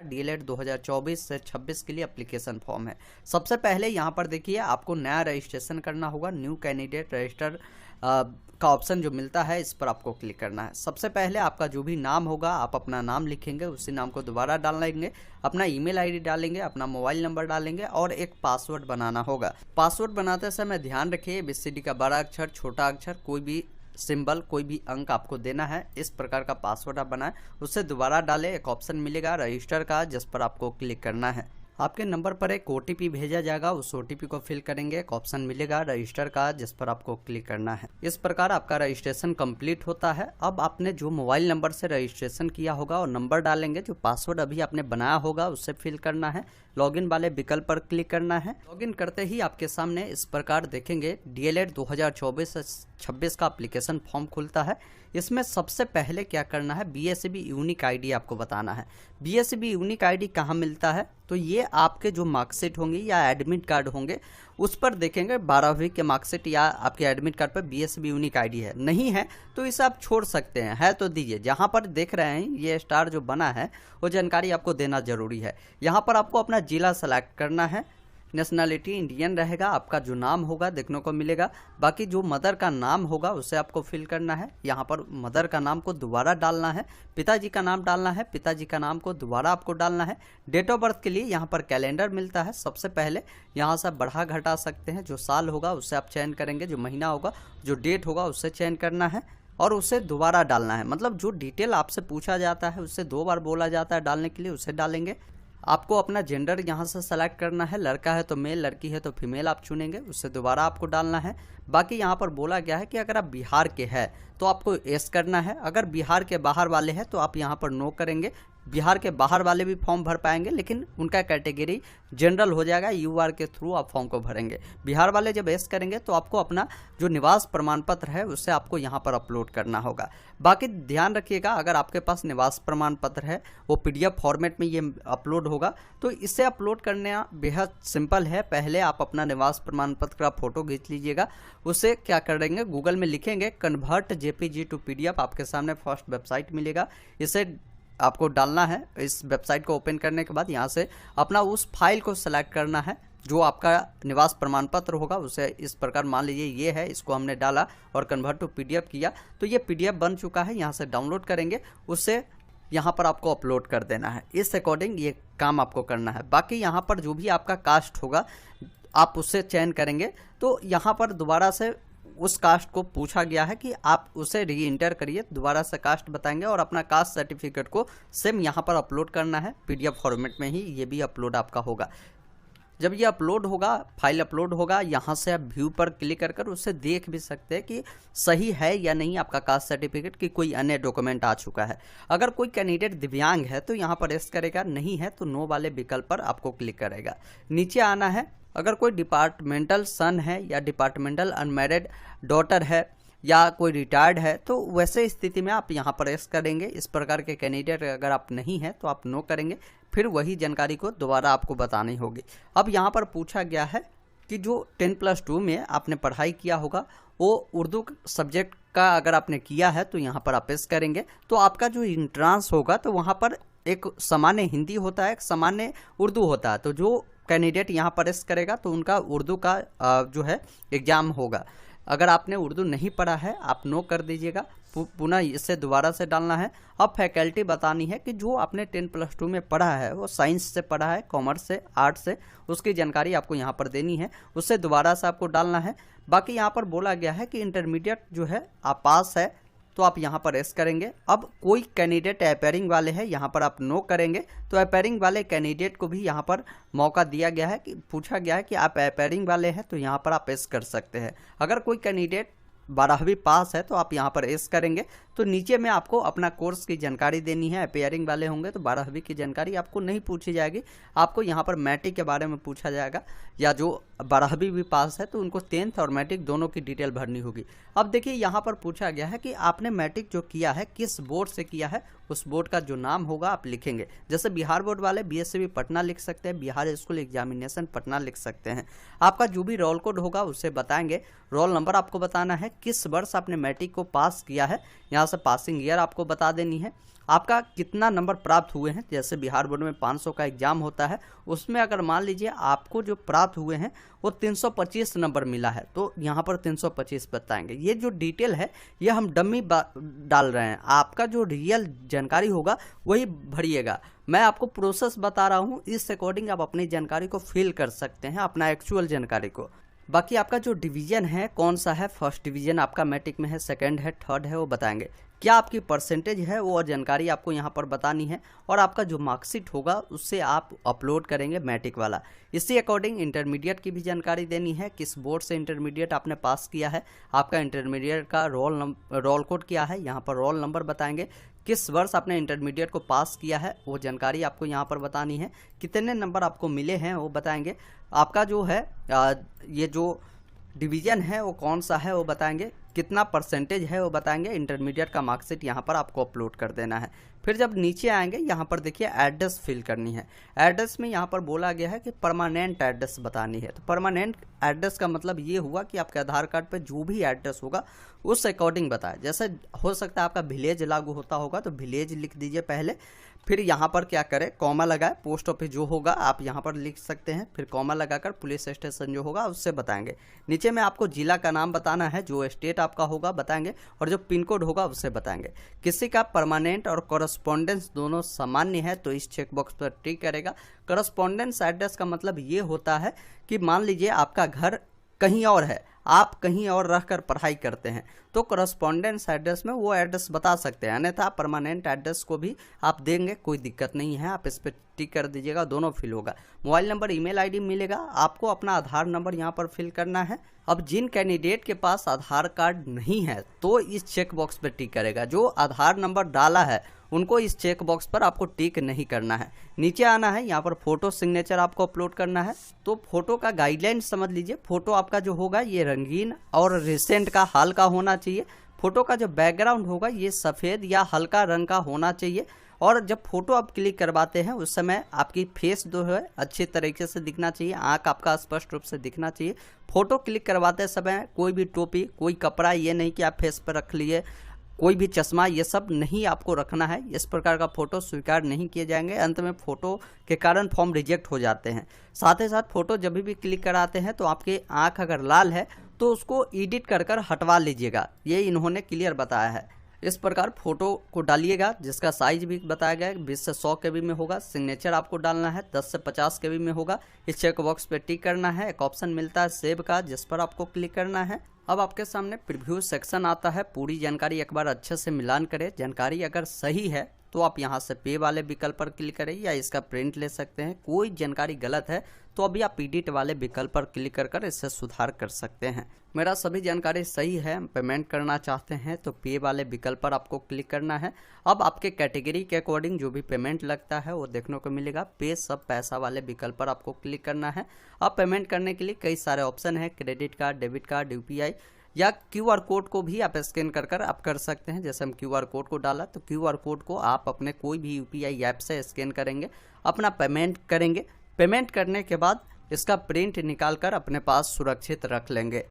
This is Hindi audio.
डीएलएड 2024 से 26 के लिए एप्लीकेशन फॉर्म है। सबसे पहले यहाँ पर देखिए आपको नया रजिस्ट्रेशन करना होगा। न्यू कैंडिडेट रजिस्टर का ऑप्शन जो मिलता है इस पर आपको क्लिक करना है। सबसे पहले आपका जो भी नाम होगा आप अपना नाम लिखेंगे, उसी नाम को दोबारा डालेंगे, अपना ईमेल आईडी डालेंगे, अपना मोबाइल नंबर डालेंगे और एक पासवर्ड बनाना होगा। पासवर्ड बनाते समय ध्यान रखिए ABCD का बड़ा अक्षर, छोटा अक्षर, कोई भी सिंबल, कोई भी अंक आपको देना है। इस प्रकार का पासवर्ड आप बनाएं, उससे दोबारा डालें। एक ऑप्शन मिलेगा रजिस्टर का जिस पर आपको क्लिक करना है। आपके नंबर पर एक OTP भेजा जाएगा, उस OTP को फिल करेंगे। एक ऑप्शन मिलेगा रजिस्टर का जिस पर आपको क्लिक करना है। इस प्रकार आपका रजिस्ट्रेशन कंप्लीट होता है। अब आपने जो मोबाइल नंबर से रजिस्ट्रेशन किया होगा और नंबर डालेंगे, जो पासवर्ड अभी आपने बनाया होगा उससे फिल करना है। लॉगिन वाले विकल्प पर क्लिक करना है। लॉगिन करते ही आपके सामने इस प्रकार देखेंगे डीएलएड 2024 से 26 का एप्लीकेशन फॉर्म खुलता है। इसमें सबसे पहले क्या करना है, BSCB यूनिक आईडी आपको बताना है। BSCB यूनिक आईडी कहाँ मिलता है, तो ये आपके जो मार्कशीट होंगी या एडमिट कार्ड होंगे उस पर देखेंगे 12वीं के मार्कशीट या आपके एडमिट कार्ड पर BSCB यूनिक आईडी है। नहीं है तो इसे आप छोड़ सकते हैं, है तो दीजिए। जहाँ पर देख रहे हैं ये स्टार जो बना है वो जानकारी आपको देना जरूरी है। यहाँ पर आपको अपना जिला सेलेक्ट करना है। नेशनलिटी इंडियन रहेगा। आपका जो नाम होगा देखने को मिलेगा। बाकी जो मदर का नाम होगा उसे आपको फिल करना है। यहाँ पर मदर का नाम को दोबारा डालना है। पिताजी का नाम डालना है। पिताजी का नाम को दोबारा आपको डालना है। डेट ऑफ बर्थ के लिए यहाँ पर कैलेंडर मिलता है। सबसे पहले यहाँ से बढ़ा घटा सकते हैं। जो साल होगा उससे आप चयन करेंगे, जो महीना होगा, जो डेट होगा उससे चयन करना है और उसे दोबारा डालना है। मतलब जो डिटेल आपसे पूछा जाता है उससे 2 बार बोला जाता है डालने के लिए, उसे डालेंगे। आपको अपना जेंडर यहाँ से सेलेक्ट करना है। लड़का है तो मेल, लड़की है तो फीमेल आप चुनेंगे, उससे दोबारा आपको डालना है। बाकी यहाँ पर बोला गया है कि अगर आप बिहार के हैं तो आपको यस करना है। अगर बिहार के बाहर वाले हैं तो आप यहाँ पर नो करेंगे। बिहार के बाहर वाले भी फॉर्म भर पाएंगे लेकिन उनका कैटेगरी जनरल हो जाएगा, UR के थ्रू आप फॉर्म को भरेंगे। बिहार वाले जब यस करेंगे तो आपको अपना जो निवास प्रमाण पत्र है उसे आपको यहाँ पर अपलोड करना होगा। बाकी ध्यान रखिएगा अगर आपके पास निवास प्रमाण पत्र है वो PDF फॉर्मेट में ये अपलोड होगा, तो इसे अपलोड करना बेहद सिंपल है। पहले आप अपना निवास प्रमाण पत्र का फोटो खींच लीजिएगा। उसे क्या करेंगे, गूगल में लिखेंगे कन्वर्ट JPG टू PDF। आपके सामने फर्स्ट वेबसाइट मिलेगा, इसे आपको डालना है। इस वेबसाइट को ओपन करने के बाद यहाँ से अपना उस फाइल को सेलेक्ट करना है जो आपका निवास प्रमाण पत्र होगा। उसे इस प्रकार मान लीजिए ये है, इसको हमने डाला और कन्वर्ट टू PDF किया तो ये PDF बन चुका है। यहाँ से डाउनलोड करेंगे, उससे यहाँ पर आपको अपलोड कर देना है। इस अकॉर्डिंग ये काम आपको करना है। बाकी यहाँ पर जो भी आपका कास्ट होगा आप उससे चयन करेंगे तो यहाँ पर दोबारा से उस कास्ट को पूछा गया है कि आप उसे री इंटर करिए, दोबारा से कास्ट बताएंगे और अपना कास्ट सर्टिफिकेट को सेम यहाँ पर अपलोड करना है। PDF फॉर्मेट में ही ये भी अपलोड आपका होगा। जब ये अपलोड होगा, फाइल अपलोड होगा, यहाँ से आप व्यू पर क्लिक कर कर उससे देख भी सकते हैं कि सही है या नहीं आपका कास्ट सर्टिफिकेट कि कोई अन्य डॉक्यूमेंट आ चुका है। अगर कोई कैंडिडेट दिव्यांग है तो यहाँ पर यस करेगा, नहीं है तो नो वाले विकल्प पर आपको क्लिक करेगा। नीचे आना है। अगर कोई डिपार्टमेंटल सन है या डिपार्टमेंटल अनमैरिड डॉटर है या कोई रिटायर्ड है तो वैसे स्थिति में आप यहाँ पर यस करेंगे। इस प्रकार के कैंडिडेट अगर आप नहीं हैं तो आप नो करेंगे। फिर वही जानकारी को दोबारा आपको बतानी होगी। अब यहाँ पर पूछा गया है कि जो 10+2 में आपने पढ़ाई किया होगा वो उर्दू सब्जेक्ट का अगर आपने किया है तो यहाँ पर आप यस करेंगे। तो आपका जो इंट्रांस होगा तो वहाँ पर एक सामान्य हिंदी होता है, एक सामान्य उर्दू होता है। तो जो कैंडिडेट यहाँ पर यस करेगा तो उनका उर्दू का जो है एग्जाम होगा। अगर आपने उर्दू नहीं पढ़ा है आप नो कर दीजिएगा। पुनः इसे दोबारा से डालना है। अब फैकल्टी बतानी है कि जो आपने 10+2 में पढ़ा है वो साइंस से पढ़ा है, कॉमर्स से, आर्ट्स से, उसकी जानकारी आपको यहाँ पर देनी है। उससे दोबारा से आपको डालना है। बाकी यहाँ पर बोला गया है कि इंटरमीडिएट जो है आप पास है तो आप यहाँ पर यस करेंगे। अब कोई कैंडिडेट अपेयरिंग वाले हैं, यहाँ पर आप नो करेंगे। तो अपेयरिंग वाले कैंडिडेट को भी यहाँ पर मौका दिया गया है कि पूछा गया है कि आप अपेयरिंग वाले हैं तो यहाँ पर आप यस कर सकते हैं। अगर कोई कैंडिडेट 12वीं पास है तो आप यहाँ पर यस करेंगे। तो नीचे में आपको अपना कोर्स की जानकारी देनी है। अपेयरिंग वाले होंगे तो 12वीं की जानकारी आपको नहीं पूछी जाएगी। आपको यहाँ पर मैट्रिक के बारे में पूछा जाएगा, या जो 12वीं भी पास है तो उनको 10th और मैट्रिक दोनों की डिटेल भरनी होगी। अब देखिए यहाँ पर पूछा गया है कि आपने मैट्रिक जो किया है किस बोर्ड से किया है, उस बोर्ड का जो नाम होगा आप लिखेंगे। जैसे बिहार बोर्ड वाले BSCB पटना लिख सकते हैं, बिहार स्कूल एग्जामिनेशन पटना लिख सकते हैं। आपका जो भी रोल कोड होगा उससे बताएंगे। रोल नंबर आपको बताना है, किस वर्ष आपने मैट्रिक को पास किया है, यहाँ से पासिंग ईयर आपको बता देनी है। आपका कितना नंबर प्राप्त हुए हैं। जैसे बिहार बोर्ड में 500 का एग्जाम होता है, उसमें अगर मान लीजिए आपको जो प्राप्त हुए हैं वो 325 नंबर मिला है, तो यहाँ पर 325 बताएंगे। ये जो डिटेल है ये हम डमी डाल रहे हैं, आपका जो रियल जानकारी होगा वही भरिएगा। मैं आपको प्रोसेस बता रहा हूँ, इस अकॉर्डिंग आप अपनी जानकारी को फिल कर सकते हैं, अपना एक्चुअल जानकारी को। बाकी आपका जो डिवीजन है कौन सा है, फर्स्ट डिवीजन आपका मैट्रिक में है, सेकंड है, थर्ड है, वो बताएंगे। क्या आपकी परसेंटेज है वो जानकारी आपको यहाँ पर बतानी है, और आपका जो मार्कशीट होगा उससे आप अपलोड करेंगे मैट्रिक वाला। इसी अकॉर्डिंग इंटरमीडिएट की भी जानकारी देनी है, किस बोर्ड से इंटरमीडिएट आपने पास किया है, आपका इंटरमीडिएट का रोल कोड क्या है, यहाँ पर रोल नंबर बताएंगे, किस वर्ष आपने इंटरमीडिएट को पास किया है वो जानकारी आपको यहाँ पर बतानी है, कितने नंबर आपको मिले हैं वो बताएंगे, आपका जो है ये जो डिवीजन है वो कौन सा है वो बताएंगे, कितना परसेंटेज है वो बताएंगे, इंटरमीडिएट का मार्कशीट यहाँ पर आपको अपलोड कर देना है। फिर जब नीचे आएंगे यहाँ पर देखिए एड्रेस फिल करनी है। एड्रेस में यहाँ पर बोला गया है कि परमानेंट एड्रेस बतानी है। तो परमानेंट एड्रेस का मतलब ये हुआ कि आपके आधार कार्ड पे जो भी एड्रेस होगा उस अकॉर्डिंग बताएं। जैसे हो सकता है आपका विलेज लागू होता होगा तो विलेज लिख दीजिए पहले, फिर यहाँ पर क्या करें कॉमा लगाए, पोस्ट ऑफिस जो होगा आप यहाँ पर लिख सकते हैं, फिर कॉमा लगाकर पुलिस स्टेशन जो होगा उससे बताएंगे। नीचे में आपको जिला का नाम बताना है, जो स्टेट आपका होगा बताएंगे, और जो पिन कोड होगा उससे बताएंगे। किसी का परमानेंट और कॉरेस्पॉन्डेंस दोनों सामान्य है तो इस चेकबॉक्स पर टिक करेगा। कॉरेस्पॉन्डेंस एड्रेस का मतलब ये होता है कि मान लीजिए आपका घर कहीं और है, आप कहीं और रहकर पढ़ाई करते हैं, तो करस्पॉन्डेंस एड्रेस में वो एड्रेस बता सकते हैं, अन्यथा परमानेंट एड्रेस को भी आप देंगे, कोई दिक्कत नहीं है, आप इस पर टिक कर दीजिएगा, दोनों फिल होगा। मोबाइल नंबर, ईमेल आईडी मिलेगा, आपको अपना आधार नंबर यहाँ पर फिल करना है। अब जिन कैंडिडेट के पास आधार कार्ड नहीं है तो इस चेक बॉक्स पर टिक करेगा, जो आधार नंबर डाला है उनको इस चेक बॉक्स पर आपको टिक नहीं करना है। नीचे आना है, यहाँ पर फोटो सिग्नेचर आपको अपलोड करना है। तो फोटो का गाइडलाइन समझ लीजिए, फोटो आपका जो होगा ये रंगीन और रिसेंट का हाल का होना चाहिए। फोटो का जो बैकग्राउंड होगा ये सफ़ेद या हल्का रंग का होना चाहिए, और जब फोटो आप क्लिक करवाते हैं उस समय आपकी फेस जो है अच्छे तरीके से दिखना चाहिए, आंख आपका स्पष्ट रूप से दिखना चाहिए। फोटो क्लिक करवाते समय कोई भी टोपी, कोई कपड़ा, ये नहीं कि आप फेस पर रख लिए, कोई भी चश्मा, ये सब नहीं आपको रखना है। इस प्रकार का फोटो स्वीकार नहीं किए जाएंगे, अंत में फोटो के कारण फॉर्म रिजेक्ट हो जाते हैं। साथ ही साथ फोटो जब भी क्लिक कराते हैं तो आपकी आंख अगर लाल है तो उसको एडिट कर हटवा लीजिएगा, ये इन्होंने क्लियर बताया है। इस प्रकार फोटो को डालिएगा, जिसका साइज भी बताया गया है 20 से 100 KB में होगा। सिग्नेचर आपको डालना है 10 से 50 KB में होगा। इस चेक बॉक्स पे टिक करना है। एक ऑप्शन मिलता है सेव का, जिस पर आपको क्लिक करना है। अब आपके सामने प्रीव्यू सेक्शन आता है, पूरी जानकारी एक बार अच्छे से मिलान करें। जानकारी अगर सही है तो आप यहाँ से पे वाले विकल्प पर क्लिक करें या इसका प्रिंट ले सकते हैं। कोई जानकारी गलत है तो अभी आप एडिट वाले विकल्प पर क्लिक कर इससे सुधार कर सकते हैं। मेरा सभी जानकारी सही है, पेमेंट करना चाहते हैं तो पे वाले विकल्प पर आपको क्लिक करना है। अब आपके कैटेगरी के अकॉर्डिंग जो भी पेमेंट लगता है वो देखने को मिलेगा। पे सब पैसा वाले विकल्प पर आपको क्लिक करना है। अब पेमेंट करने के लिए कई सारे ऑप्शन है, credit card, debit card, UPI या QR कोड को भी आप स्कैन कर आप कर सकते हैं। जैसे हम QR कोड को डाला तो QR कोड को आप अपने कोई भी UPI ऐप से स्कैन करेंगे, अपना पेमेंट करेंगे। पेमेंट करने के बाद इसका प्रिंट निकाल कर अपने पास सुरक्षित रख लेंगे।